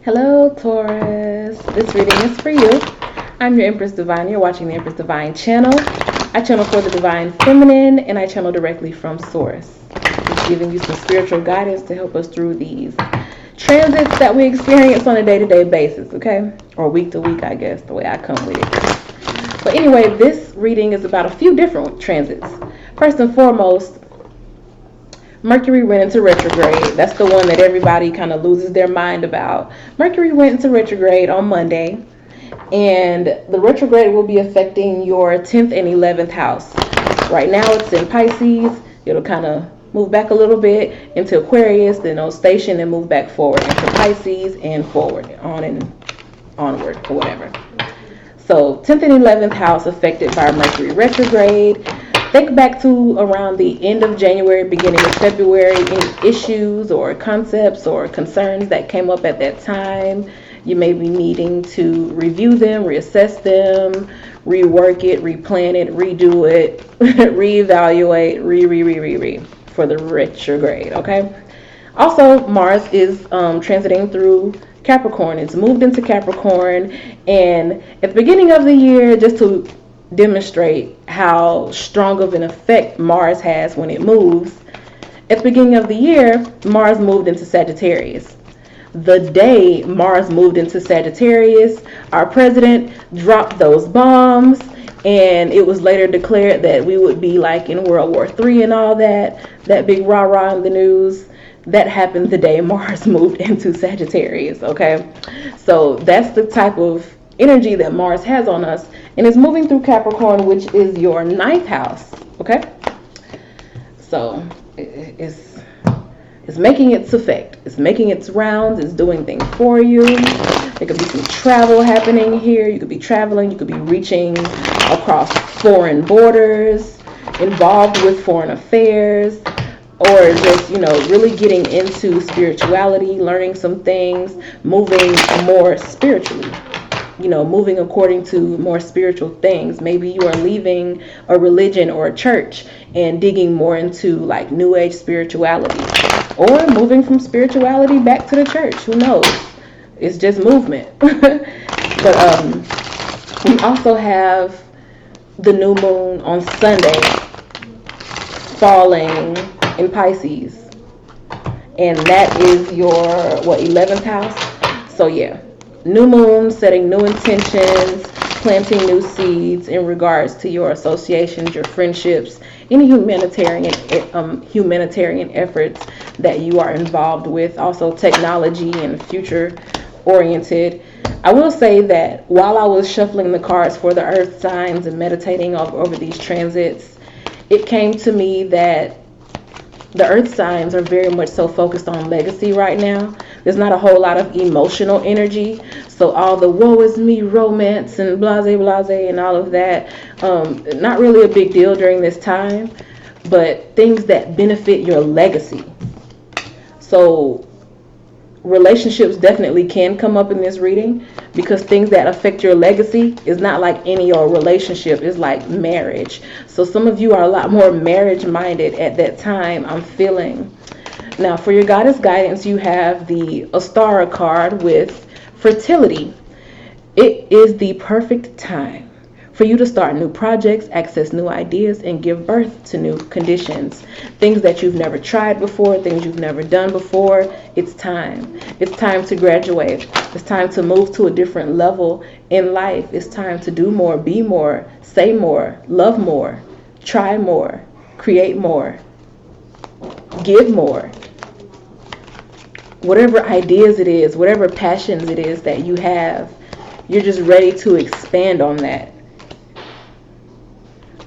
Hello, Taurus. This reading is for you. I'm your Empress Divine. You're watching the Empress Divine Channel. I channel for the Divine Feminine, and I channel directly from Source. Just giving you some spiritual guidance to help us through these transits that we experience on a day-to-day basis, okay? Or week to week, I guess, the way I come with it. But anyway, this reading is about a few different transits. First and foremost, Mercury went into retrograde. That's the one that everybody kind of loses their mind about. Mercury went into retrograde on Monday, and the retrograde will be affecting your 10th and 11th house. Right now it's in Pisces. It'll kind of move back a little bit into Aquarius, then it'll station and move back forward into Pisces and forward, on and onward or whatever. So 10th and 11th house affected by Mercury retrograde. Think back to around the end of January, beginning of February, any issues or concepts or concerns that came up at that time. You may be needing to review them, reassess them, rework it, replan it, redo it, reevaluate, re for the retrograde, okay? Also, Mars is transiting through Capricorn. It's moved into Capricorn, and at the beginning of the year, just to demonstrate how strong of an effect Mars has when it moves, at the beginning of the year, Mars moved into Sagittarius. The day Mars moved into Sagittarius, our president dropped those bombs, and it was later declared that we would be like in World War III and all that big rah-rah in the news. That happened the day Mars moved into Sagittarius, okay? So that's the type of energy that Mars has on us, and it's moving through Capricorn, which is your 9th house, okay? So it's making its effect. It's making its rounds. It's doing things for you. There could be some travel happening here. You could be traveling. You could be reaching across foreign borders, involved with foreign affairs, or just, really getting into spirituality, learning some things, moving more spiritually. Moving according to more spiritual things. Maybe you are leaving a religion or a church and digging more into like New Age spirituality, or moving from spirituality back to the church. Who knows? It's just movement. But we also have the new moon on Sunday falling in Pisces, and that is your 11th house. So yeah, new moon, setting new intentions, planting new seeds in regards to your associations, your friendships, any humanitarian efforts that you are involved with. Also technology and future oriented. I will say that while I was shuffling the cards for the earth signs and meditating over these transits, it came to me that the earth signs are very much so focused on legacy right now. There's not a whole lot of emotional energy. So all the woe is me romance and blase and all of that, not really a big deal during this time, but things that benefit your legacy. So relationships definitely can come up in this reading, because things that affect your legacy is not like any old relationship. It's like marriage. So some of you are a lot more marriage minded at that time, I'm feeling. Now for your goddess guidance, you have the Astara card with fertility. It is the perfect time for you to start new projects, access new ideas, and give birth to new conditions. Things that you've never tried before, things you've never done before. It's time. It's time to graduate. It's time to move to a different level in life. It's time to do more, be more, say more, love more, try more, create more, give more. Whatever ideas it is, whatever passions it is that you have, you're just ready to expand on that.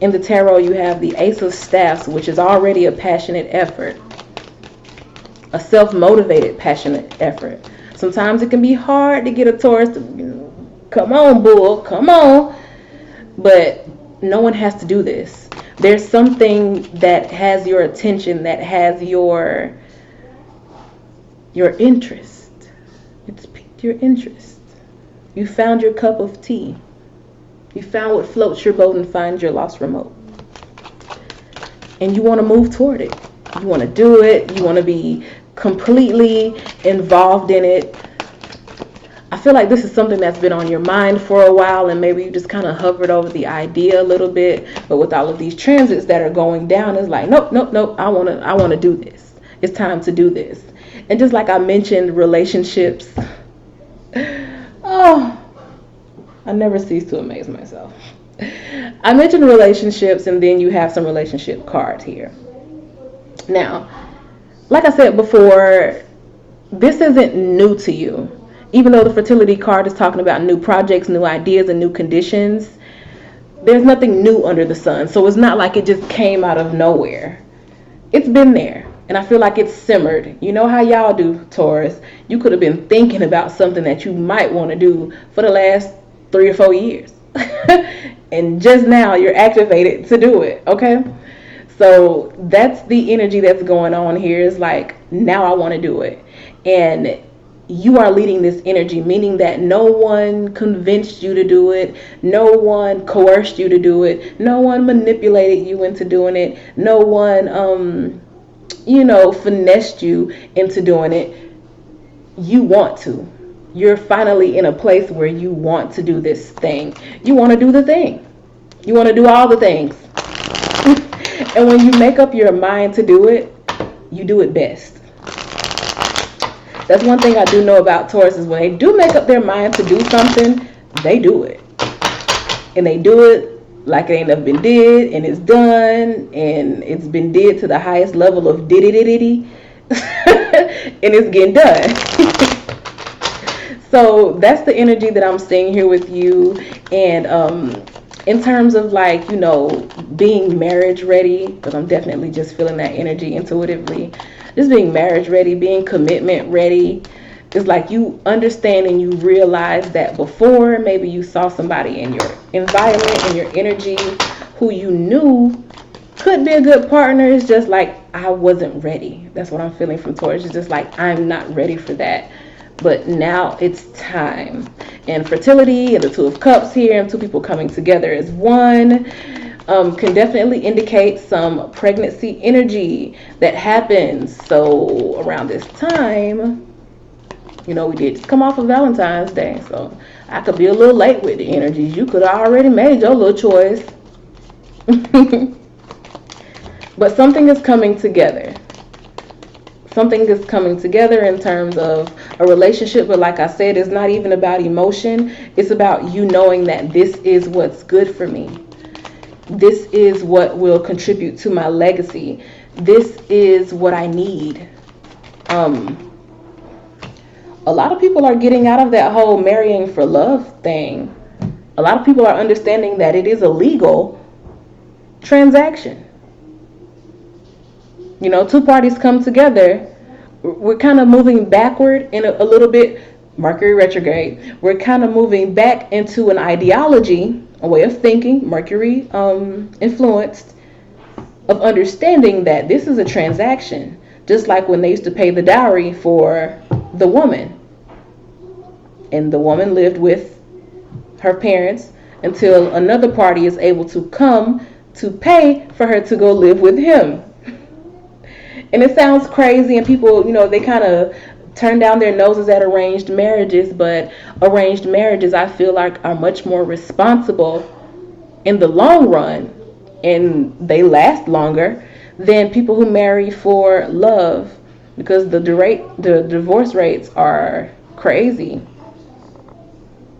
In the tarot, you have the Ace of Staffs, which is already a passionate effort, a self-motivated passionate effort. Sometimes it can be hard to get a Taurus to, come on, bull, come on. But no one has to do this. There's something that has your attention, that has your interest. It's piqued your interest. You found your cup of tea. You found what floats your boat and finds your lost remote. And you want to move toward it. You want to do it. You want to be completely involved in it. I feel like this is something that's been on your mind for a while, and maybe you just kind of hovered over the idea a little bit. But with all of these transits that are going down, it's like, nope, nope, nope. I wanna do this. It's time to do this. And just like I mentioned, relationships. Oh, I never cease to amaze myself. I mentioned relationships, and then you have some relationship cards here. Now, like I said before, this isn't new to you. Even though the fertility card is talking about new projects, new ideas, and new conditions, there's nothing new under the sun. So it's not like it just came out of nowhere. It's been there. And I feel like it's simmered. You know how y'all do, Taurus. You could have been thinking about something that you might want to do for the last 3 or 4 years. And just now you're activated to do it, okay? So that's the energy that's going on here. Is like, now I want to do it. And you are leading this energy, meaning that no one convinced you to do it. No one coerced you to do it. No one manipulated you into doing it. No one, finessed you into doing it. You want to. You're finally in a place where you want to do this thing. You want to do the thing. You want to do all the things. And when you make up your mind to do it, you do it best. That's one thing I do know about Taurus, is when they do make up their mind to do something, they do it. And they do it like it ain't never been did, and it's done, and it's been did to the highest level of diddy and it's getting done. So that's the energy that I'm seeing here with you. And in terms of like, being marriage ready, because I'm definitely just feeling that energy intuitively, just being marriage ready, being commitment ready. It's like you understand and you realize that before maybe you saw somebody in your environment, in your energy, who you knew could be a good partner. It's just like, I wasn't ready. That's what I'm feeling from Taurus. It's just like, I'm not ready for that. But now it's time. And fertility and the Two of Cups here, and two people coming together as one, can definitely indicate some pregnancy energy that happens. So around this time, we did just come off of Valentine's Day, so I could be a little late with the energies. You could have already made your little choice. But something is coming together. Something is coming together in terms of a relationship. But like I said, it's not even about emotion. It's about you knowing that this is what's good for me. This is what will contribute to my legacy. This is what I need. A lot of people are getting out of that whole marrying for love thing. A lot of people are understanding that it is a legal transaction. Two parties come together. We're kind of moving backward in a little bit. Mercury retrograde. We're kind of moving back into an ideology, a way of thinking, Mercury influenced, of understanding that this is a transaction. Just like when they used to pay the dowry for the woman. And the woman lived with her parents until another party is able to come to pay for her to go live with him. And it sounds crazy, and people, they kind of turn down their noses at arranged marriages, but arranged marriages, I feel like, are much more responsible in the long run, and they last longer than people who marry for love, because the divorce rates are crazy.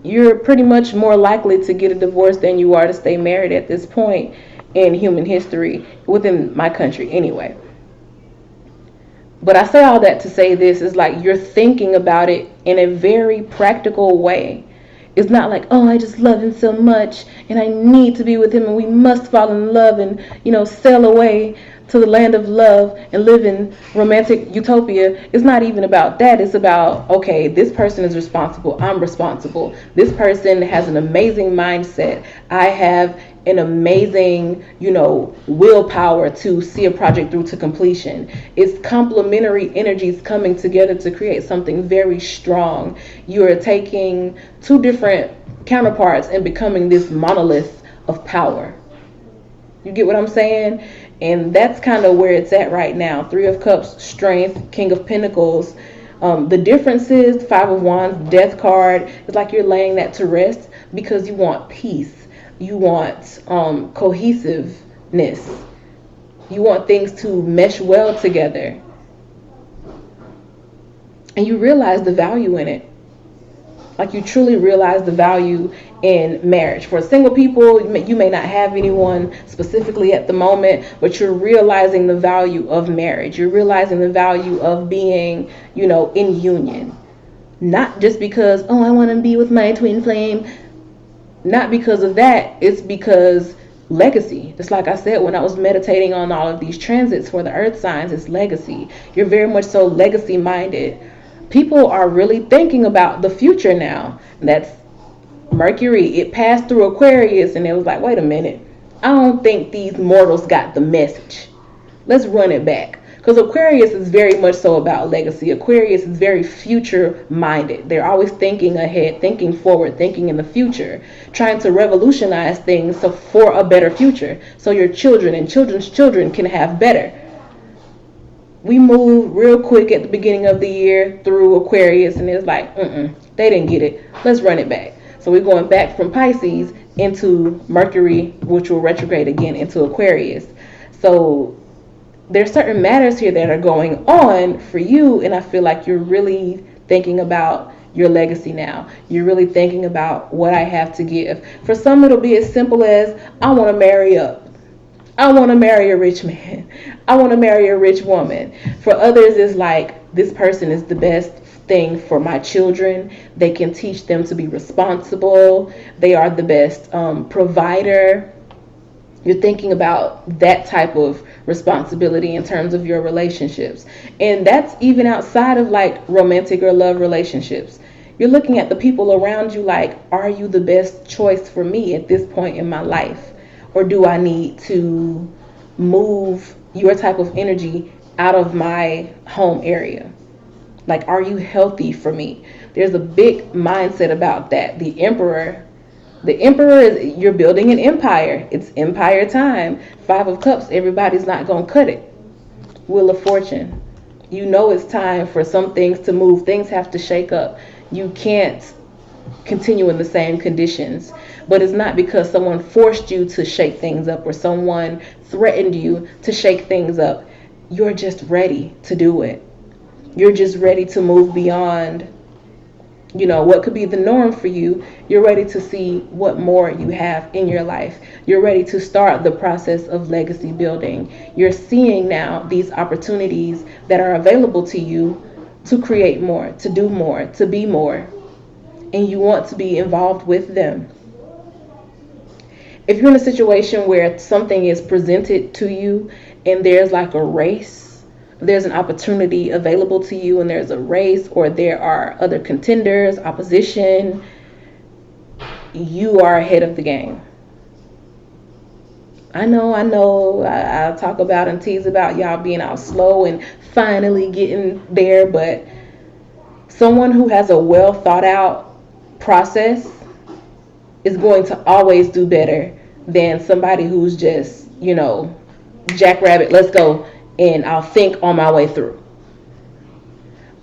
You're pretty much more likely to get a divorce than you are to stay married at this point in human history, within my country anyway. But I say all that to say this is like, you're thinking about it in a very practical way. It's not like, oh, I just love him so much and I need to be with him and we must fall in love and, sail away to the land of love and live in romantic utopia. It's not even about that. It's about, okay, this person is responsible. I'm responsible. This person has an amazing mindset. I have an amazing, willpower to see a project through to completion. It's complementary energies coming together to create something very strong. You are taking two different counterparts and becoming this monolith of power. You get what I'm saying? And that's kind of where it's at right now. Three of Cups, strength, King of Pentacles. The differences, Five of Wands, Death card, it's like you're laying that to rest because you want peace. You want cohesiveness. You want things to mesh well together. And you realize the value in it. Like you truly realize the value in marriage. For single people, you may not have anyone specifically at the moment, but you're realizing the value of marriage. You're realizing the value of being, in union. Not just because, I want to be with my twin flame. Not because of that. It's because legacy. Just like I said when I was meditating on all of these transits for the earth signs, it's legacy. You're very much so legacy minded. People are really thinking about the future now. That's Mercury. It passed through Aquarius and it was like, wait a minute. I don't think these mortals got the message. Let's run it back. Because Aquarius is very much so about legacy. Aquarius is very future minded. They're always thinking ahead, thinking forward, thinking in the future, trying to revolutionize things for a better future. So your children and children's children can have better. We moved real quick at the beginning of the year through Aquarius and it's like, they didn't get it. Let's run it back. So we're going back from Pisces into Mercury, which will retrograde again into Aquarius. So there's certain matters here that are going on for you, and I feel like you're really thinking about your legacy now. You're really thinking about what I have to give. For some, it'll be as simple as, I want to marry up. I want to marry a rich man. I want to marry a rich woman. For others, it's like, this person is the best thing for my children. They can teach them to be responsible. They are the best provider. You're thinking about that type of responsibility in terms of your relationships. And that's even outside of like romantic or love relationships. You're looking at the people around you like, are you the best choice for me at this point in my life? Or do I need to move your type of energy out of my home area? Like, are you healthy for me? There's a big mindset about that. The Emperor is, you're building an empire. It's empire time. Five of Cups, everybody's not going to cut it. Wheel of Fortune. It's time for some things to move. Things have to shake up. You can't continue in the same conditions. But it's not because someone forced you to shake things up or someone threatened you to shake things up. You're just ready to do it. You're just ready to move beyond, what could be the norm for you. You're ready to see what more you have in your life. You're ready to start the process of legacy building. You're seeing now these opportunities that are available to you to create more, to do more, to be more. And you want to be involved with them. If you're in a situation where something is presented to you and there's like a race, there's an opportunity available to you and there's a race, or there are other contenders, opposition, you are ahead of the game. I know, I talk about and tease about y'all being out slow and finally getting there, but someone who has a well thought out process is going to always do better than somebody who's just, jackrabbit, let's go, and I'll think on my way through.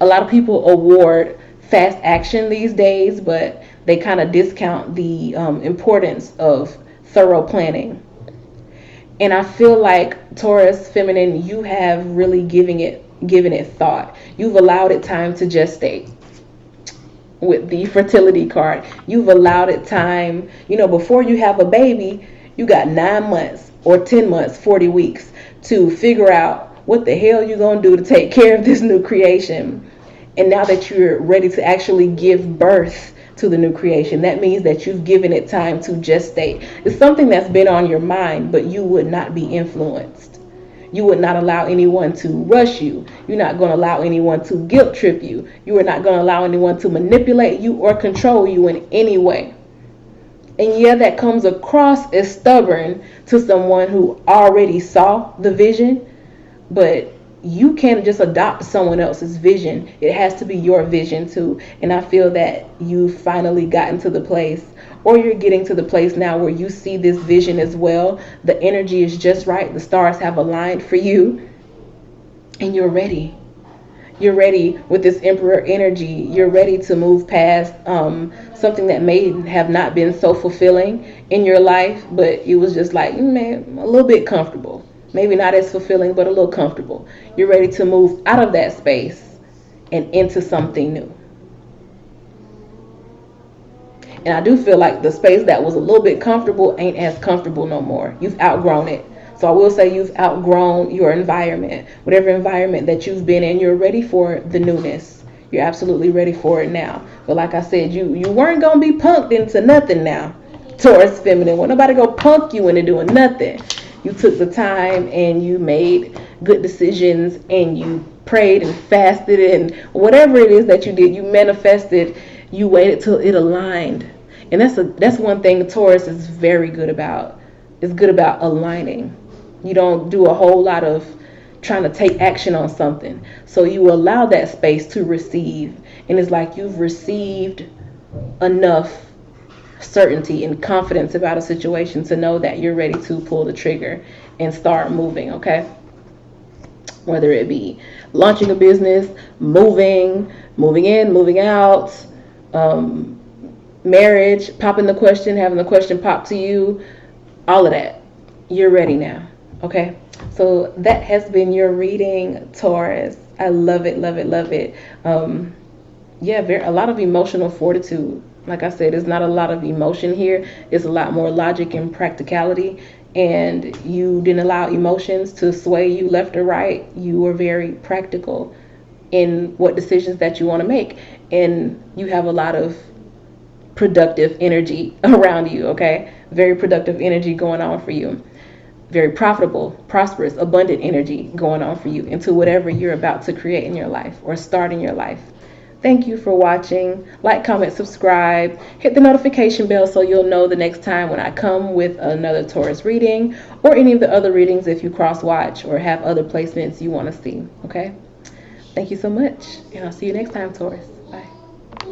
A lot of people award fast action these days, but they kind of discount the importance of thorough planning. And I feel like Taurus feminine, you have really given it thought. You've allowed it time to gestate. With the fertility card, you've allowed it time. Before you have a baby, you got 9 months or 10 months, 40 weeks to figure out what the hell you're going to do to take care of this new creation. And now that you're ready to actually give birth to the new creation, that means that you've given it time to gestate. It's something that's been on your mind, but you would not be influenced. You would not allow anyone to rush you. You're not going to allow anyone to guilt trip you. You are not going to allow anyone to manipulate you or control you in any way. And yeah, that comes across as stubborn to someone who already saw the vision, but you can't just adopt someone else's vision. It has to be your vision too. And I feel that you've finally gotten to the place, or you're getting to the place now where you see this vision as well. The energy is just right. The stars have aligned for you and you're ready. You're ready with this Emperor energy. You're ready to move past something that may have not been so fulfilling in your life, but it was just like, man, a little bit comfortable. Maybe not as fulfilling, but a little comfortable. You're ready to move out of that space and into something new. And I do feel like the space that was a little bit comfortable ain't as comfortable no more. You've outgrown it. So I will say you've outgrown your environment. Whatever environment that you've been in, you're ready for the newness. You're absolutely ready for it now. But like I said, you weren't going to be punked into nothing now. Taurus feminine. Won't nobody go punk you into doing nothing. You took the time and you made good decisions and you prayed and fasted and whatever it is that you did, you manifested, you waited till it aligned. And that's one thing Taurus is very good about. It's good about aligning. You don't do a whole lot of trying to take action on something. So you allow that space to receive. And it's like you've received enough certainty and confidence about a situation to know that you're ready to pull the trigger and start moving, okay? Whether it be launching a business, moving in, moving out, marriage, popping the question, having the question pop to you, all of that. You're ready now, okay? So that has been your reading, Taurus. I love it, love it, love it. A lot of emotional fortitude. Like I said, there's not a lot of emotion here. It's a lot more logic and practicality. And you didn't allow emotions to sway you left or right. You were very practical in what decisions that you want to make. And you have a lot of productive energy around you, okay? Very productive energy going on for you. Very profitable, prosperous, abundant energy going on for you into whatever you're about to create in your life or start in your life. Thank you for watching. Like, comment, subscribe. Hit the notification bell so you'll know the next time when I come with another Taurus reading or any of the other readings if you cross-watch or have other placements you want to see, okay? Thank you so much, and I'll see you next time, Taurus.